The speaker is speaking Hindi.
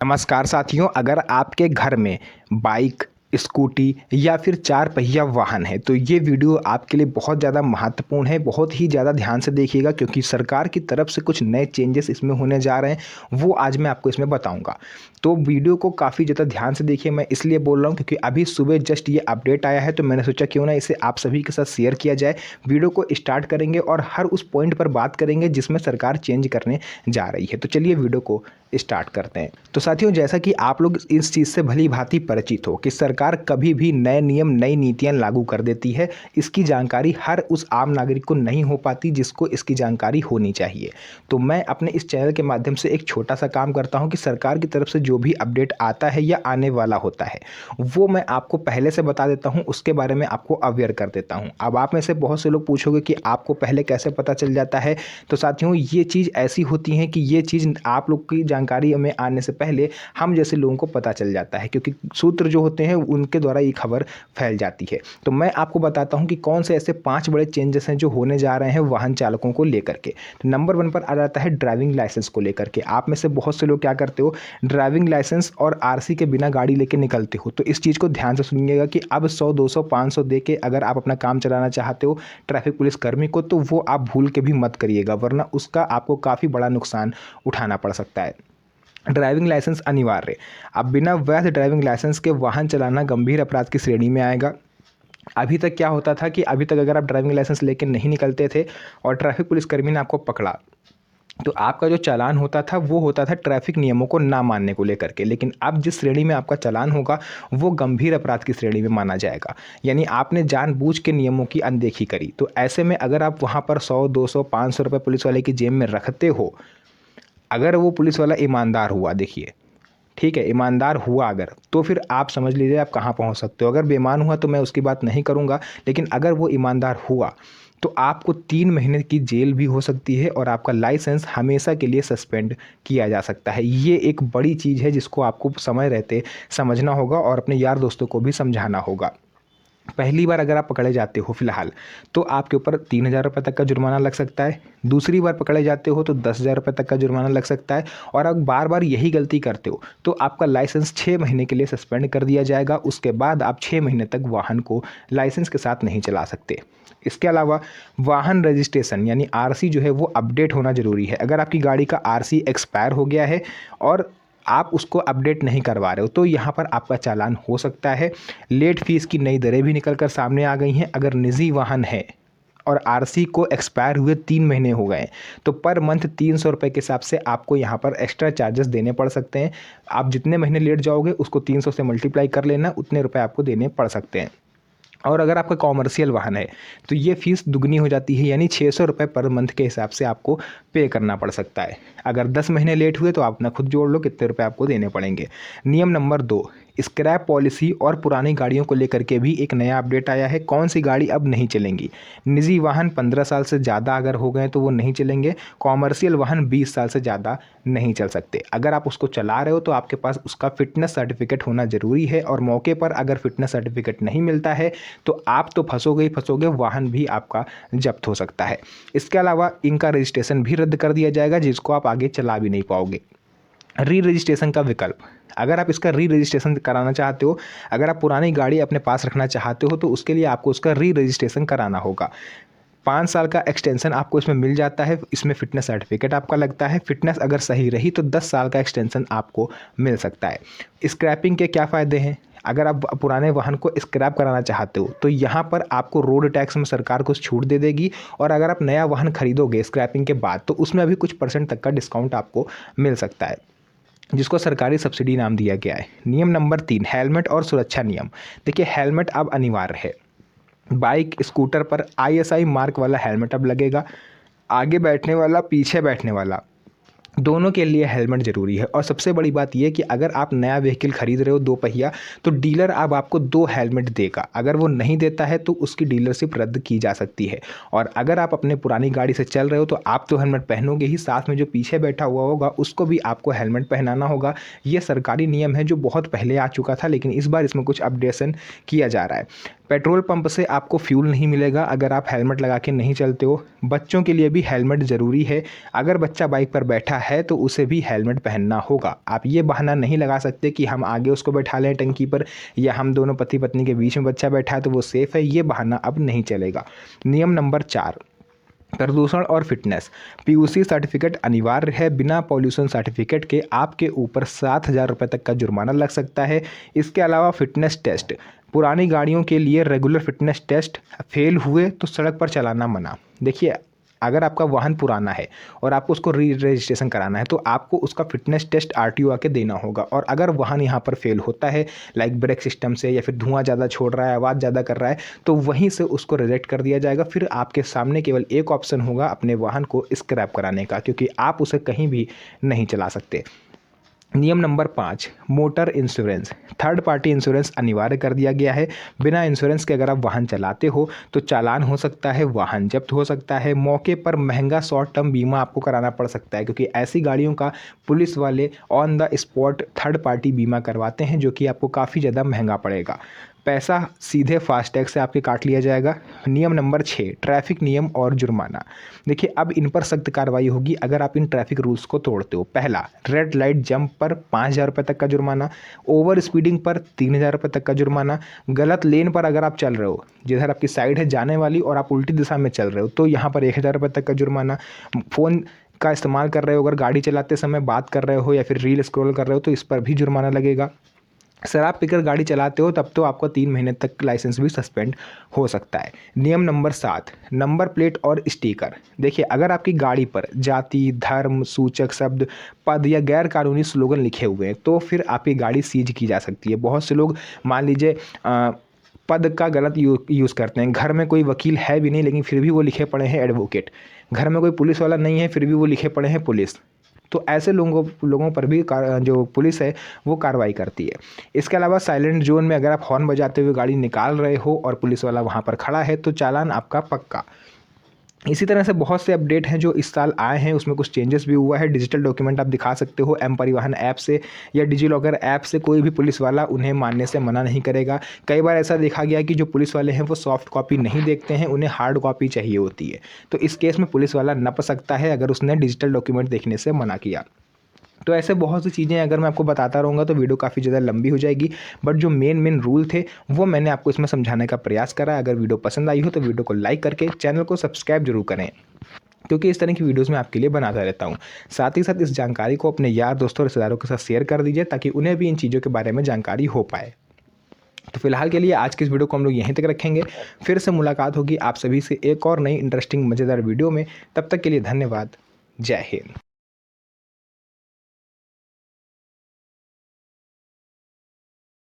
नमस्कार साथियों, अगर आपके घर में बाइक, स्कूटी या फिर 4 पहिया वाहन है तो ये वीडियो आपके लिए बहुत ज़्यादा महत्वपूर्ण है। बहुत ही ज़्यादा ध्यान से देखिएगा क्योंकि सरकार की तरफ से कुछ नए चेंजेस इसमें होने जा रहे हैं, वो आज मैं आपको इसमें बताऊंगा। तो वीडियो को काफ़ी ज़्यादा ध्यान से देखिए। मैं इसलिए बोल रहा हूँ क्योंकि अभी सुबह जस्ट ये अपडेट आया है, तो मैंने सोचा क्यों ना इसे आप सभी के साथ शेयर किया जाए। वीडियो को स्टार्ट करेंगे और हर उस पॉइंट पर बात करेंगे जिसमें सरकार चेंज करने जा रही है। तो चलिए वीडियो को स्टार्ट करते हैं। तो साथियों, जैसा कि आप लोग इस चीज़ से भली भांति परिचित हो कि सरकार कभी भी नए नियम, नई नीतियां लागू कर देती है। इसकी जानकारी हर उस आम नागरिक को नहीं हो पाती जिसको इसकी जानकारी होनी चाहिए। तो मैं अपने इस चैनल के माध्यम से एक छोटा सा काम करता हूं कि सरकार की तरफ से जो भी अपडेट आता है या आने वाला होता है वो मैं आपको पहले से बता देता हूं, उसके बारे में आपको अवेयर कर देता हूं। अब आप में से बहुत से लोग पूछोगे कि आपको पहले कैसे पता चल जाता है। तो साथियों, ये चीज़ ऐसी होती है कि ये चीज़ आप लोग की जानकारी में आने से पहले हम जैसे लोगों को पता चल जाता है, क्योंकि सूत्र जो होते हैं उनके द्वारा ये खबर फैल जाती है। तो मैं आपको बताता हूं कि कौन से ऐसे 5 बड़े चेंजेस हैं जो होने जा रहे हैं वाहन चालकों को लेकर के। तो नंबर 1 पर आ जाता है ड्राइविंग लाइसेंस को लेकर के। आप में से बहुत से लोग क्या करते हो, ड्राइविंग लाइसेंस और आरसी के बिना गाड़ी लेके निकलते हो। तो इस चीज़ को ध्यान से सुनिएगा कि अब 100, 200, 500 दे के अगर आप अपना काम चलाना चाहते हो ट्रैफिक पुलिस कर्मी को, तो वो आप भूल के भी मत करिएगा, वरना उसका आपको काफ़ी बड़ा नुकसान उठाना पड़ सकता है। ड्राइविंग लाइसेंस अनिवार्य। अब बिना वैध ड्राइविंग लाइसेंस के वाहन चलाना गंभीर अपराध की श्रेणी में आएगा। अभी तक क्या होता था कि अभी तक अगर आप ड्राइविंग लाइसेंस लेकर नहीं निकलते थे और ट्रैफिक पुलिसकर्मी ने आपको पकड़ा, तो आपका जो चालान होता था वो होता था ट्रैफिक नियमों को ना मानने को लेकर के। लेकिन अब जिस श्रेणी में आपका चालान होगा वो गंभीर अपराध की श्रेणी में माना जाएगा, यानी आपने जानबूझ के नियमों की अनदेखी करी। तो ऐसे में अगर आप वहाँ पर 100, 200, 500 रुपये पुलिस वाले की जेब में रखते हो, अगर वो पुलिस वाला ईमानदार हुआ, देखिए ठीक है, ईमानदार हुआ अगर, तो फिर आप समझ लीजिए आप कहाँ पहुँच सकते हो। अगर बेईमान हुआ तो मैं उसकी बात नहीं करूँगा, लेकिन अगर वो ईमानदार हुआ तो आपको 3 महीने की जेल भी हो सकती है और आपका लाइसेंस हमेशा के लिए सस्पेंड किया जा सकता है। ये एक बड़ी चीज़ है जिसको आपको समय रहते समझना होगा और अपने यार दोस्तों को भी समझाना होगा। पहली बार अगर आप पकड़े जाते हो फिलहाल, तो आपके ऊपर 3,000 रुपये तक का जुर्माना लग सकता है। दूसरी बार पकड़े जाते हो तो 10,000 रुपये तक का जुर्माना लग सकता है। और अगर बार बार यही गलती करते हो तो आपका लाइसेंस 6 महीने के लिए सस्पेंड कर दिया जाएगा। उसके बाद आप 6 महीने तक वाहन को लाइसेंस के साथ नहीं चला सकते। इसके अलावा वाहन रजिस्ट्रेशन यानी आरसी जो है वो अपडेट होना ज़रूरी है। अगर आपकी गाड़ी का आरसी एक्सपायर हो गया है और आप उसको अपडेट नहीं करवा रहे हो तो यहाँ पर आपका चालान हो सकता है। लेट फीस की नई दरें भी निकल कर सामने आ गई हैं। अगर निजी वाहन है और आरसी को एक्सपायर हुए 3 महीने हो गए तो पर मंथ 300 रुपये के हिसाब से आपको यहाँ पर एक्स्ट्रा चार्जेस देने पड़ सकते हैं। आप जितने महीने लेट जाओगे उसको 300 से मल्टीप्लाई कर लेना, उतने रुपये आपको देने पड़ सकते हैं। और अगर आपका कॉमर्शियल वाहन है तो ये फ़ीस दुगनी हो जाती है, यानी 600 रुपये पर मंथ के हिसाब से आपको पे करना पड़ सकता है। अगर 10 महीने लेट हुए तो आप अपना खुद जोड़ लो कितने रुपए आपको देने पड़ेंगे। नियम नंबर 2, स्क्रैप पॉलिसी और पुरानी गाड़ियों को लेकर के भी एक नया अपडेट आया है। कौन सी गाड़ी अब नहीं चलेंगी? निजी वाहन 15 साल से ज़्यादा अगर हो गए तो वो नहीं चलेंगे। कॉमर्शियल वाहन 20 साल से ज़्यादा नहीं चल सकते। अगर आप उसको चला रहे हो तो आपके पास उसका फिटनेस सर्टिफिकेट होना ज़रूरी है, और मौके पर अगर फिटनेस सर्टिफिकेट नहीं मिलता है तो आप तो फंसोगे ही फंसोगे, वाहन भी आपका जब्त हो सकता है। इसके अलावा इनका रजिस्ट्रेशन भी रद्द कर दिया जाएगा जिसको आप आगे चला भी नहीं पाओगे। री रजिस्ट्रेशन का विकल्प, अगर आप इसका री रजिस्ट्रेशन कराना चाहते हो, अगर आप पुरानी गाड़ी अपने पास रखना चाहते हो तो उसके लिए आपको उसका री रजिस्ट्रेशन कराना होगा। 5 साल का एक्सटेंशन आपको इसमें मिल जाता है। इसमें फिटनेस सर्टिफिकेट आपका लगता है। फिटनेस अगर सही रही तो 10 साल का एक्सटेंशन आपको मिल सकता है। स्क्रैपिंग के क्या फ़ायदे हैं? अगर आप पुराने वाहन को स्क्रैप कराना चाहते हो तो यहाँ पर आपको रोड टैक्स में सरकार कुछ छूट दे देगी, और अगर आप नया वाहन खरीदोगे स्क्रैपिंग के बाद तो उसमें भी कुछ % तक का डिस्काउंट आपको मिल सकता है, जिसको सरकारी सब्सिडी नाम दिया गया है। नियम नंबर 3, हेलमेट और सुरक्षा नियम। देखिए, हेलमेट अब अनिवार्य है। बाइक, स्कूटर पर आईएसआई मार्क वाला हेलमेट अब लगेगा। आगे बैठने वाला, पीछे बैठने वाला, दोनों के लिए हेलमेट ज़रूरी है। और सबसे बड़ी बात यह कि अगर आप नया व्हीकल खरीद रहे हो 2 पहिया, तो डीलर अब आपको 2 हेलमेट देगा। अगर वो नहीं देता है तो उसकी डीलरशिप रद्द की जा सकती है। और अगर आप अपने पुरानी गाड़ी से चल रहे हो तो आप तो हेलमेट पहनोगे ही, साथ में जो पीछे बैठा हुआ होगा उसको भी आपको हेलमेट पहनाना होगा। ये सरकारी नियम है जो बहुत पहले आ चुका था, लेकिन इस बार इसमें कुछ अपडेशन किया जा रहा है। पेट्रोल पंप से आपको फ्यूल नहीं मिलेगा अगर आप हेलमेट लगा के नहीं चलते हो। बच्चों के लिए भी हेलमेट ज़रूरी है। अगर बच्चा बाइक पर बैठा है तो उसे भी हेलमेट पहनना होगा। आप ये बहाना नहीं लगा सकते कि हम आगे उसको बैठा लें टंकी पर या हम दोनों पति पत्नी के बीच में बच्चा बैठा है तो वो सेफ़ है, ये बहाना अब नहीं चलेगा। नियम नंबर 4, प्रदूषण और फिटनेस। पीयूसी सर्टिफिकेट अनिवार्य है। बिना पॉल्यूशन सर्टिफिकेट के आपके ऊपर 7,000 रुपये तक का जुर्माना लग सकता है। इसके अलावा फिटनेस टेस्ट, पुरानी गाड़ियों के लिए रेगुलर फिटनेस टेस्ट फेल हुए तो सड़क पर चलाना मना। देखिए, अगर आपका वाहन पुराना है और आपको उसको रजिस्ट्रेशन कराना है तो आपको उसका फिटनेस टेस्ट आरटीओ आके देना होगा। और अगर वाहन यहाँ पर फेल होता है, लाइक ब्रेक सिस्टम से या फिर धुआं ज़्यादा छोड़ रहा है, आवाज़ ज़्यादा कर रहा है, तो वहीं से उसको रिजेक्ट कर दिया जाएगा। फिर आपके सामने केवल एक ऑप्शन होगा अपने वाहन को स्क्रैप कराने का, क्योंकि आप उसे कहीं भी नहीं चला सकते। नियम number 5, motor insurance. Third party insurance अनिवार्य कर दिया गया है। बिना इंश्योरेंस के अगर आप वाहन चलाते हो तो चालान हो सकता है, वाहन जब्त हो सकता है, मौके पर महंगा शॉर्ट टर्म बीमा आपको कराना पड़ सकता है, क्योंकि ऐसी गाड़ियों का पुलिस वाले on the spot third party बीमा करवाते हैं जो कि आपको काफ़ी ज़्यादा महंगा पड़ेगा। पैसा सीधे फास्टैग से आपके काट लिया जाएगा। नियम नंबर 6, ट्रैफिक नियम और जुर्माना। देखिए, अब इन पर सख्त कार्रवाई होगी अगर आप इन ट्रैफिक रूल्स को तोड़ते हो। पहला, रेड लाइट जंप पर 5,000 रुपये तक का जुर्माना, ओवर स्पीडिंग पर 3,000 रुपये तक का जुर्माना, गलत लेन पर अगर आप चल रहे हो, जिधर आपकी साइड है जाने वाली और आप उल्टी दिशा में चल रहे हो तो यहाँ पर 1,000 रुपये तक का जुर्माना, फ़ोन का इस्तेमाल कर रहे हो, अगर गाड़ी चलाते समय बात कर रहे हो या फिर रील स्क्रॉल कर रहे हो तो इस पर भी जुर्माना लगेगा। शराब पीकर गाड़ी चलाते हो तब तो आपका 3 महीने तक लाइसेंस भी सस्पेंड हो सकता है। नियम नंबर 7, नंबर प्लेट और स्टिकर। देखिए, अगर आपकी गाड़ी पर जाति, धर्म सूचक शब्द, पद या गैर कानूनी स्लोगन लिखे हुए हैं तो फिर आपकी गाड़ी सीज की जा सकती है। बहुत से लोग मान लीजिए पद का गलत यूज़ करते हैं। घर में कोई वकील है भी नहीं लेकिन फिर भी वो लिखे पड़े हैं एडवोकेट। घर में कोई पुलिस वाला नहीं है फिर भी वो लिखे पड़े हैं पुलिस। तो ऐसे लोगों पर भी जो पुलिस है वो कार्रवाई करती है। इसके अलावा साइलेंट जोन में अगर आप हॉर्न बजाते हुए गाड़ी निकाल रहे हो और पुलिस वाला वहाँ पर खड़ा है तो चालान आपका पक्का। इसी तरह से बहुत से अपडेट हैं जो इस साल आए हैं, उसमें कुछ चेंजेस भी हुआ है। डिजिटल डॉक्यूमेंट आप दिखा सकते हो एम परिवहन ऐप से या डिजी लॉकर ऐप से, कोई भी पुलिस वाला उन्हें मानने से मना नहीं करेगा। कई बार ऐसा देखा गया कि जो पुलिस वाले हैं वो सॉफ्ट कॉपी नहीं देखते हैं, उन्हें हार्ड कॉपी चाहिए होती है, तो इस केस में पुलिस वाला नप सकता है अगर उसने डिजिटल डॉक्यूमेंट देखने से मना किया। तो ऐसे बहुत सी चीज़ें अगर मैं आपको बताता रहूँगा तो वीडियो काफ़ी ज़्यादा लंबी हो जाएगी, बट जो मेन रूल थे वो मैंने आपको इसमें समझाने का प्रयास करा। अगर वीडियो पसंद आई हो तो वीडियो को लाइक करके चैनल को सब्सक्राइब जरूर करें, क्योंकि इस तरह की वीडियोस मैं आपके लिए बनाता रहता हूँ। साथ ही साथ इस जानकारी को अपने यार दोस्तों और रिश्तेदारों के साथ शेयर कर दीजिए ताकि उन्हें भी इन चीज़ों के बारे में जानकारी हो पाए। तो फिलहाल के लिए आज की इस वीडियो को हम लोग यहीं तक रखेंगे। फिर से मुलाकात होगी आप सभी से एक और नई इंटरेस्टिंग मज़ेदार वीडियो में। तब तक के लिए धन्यवाद। जय हिंद।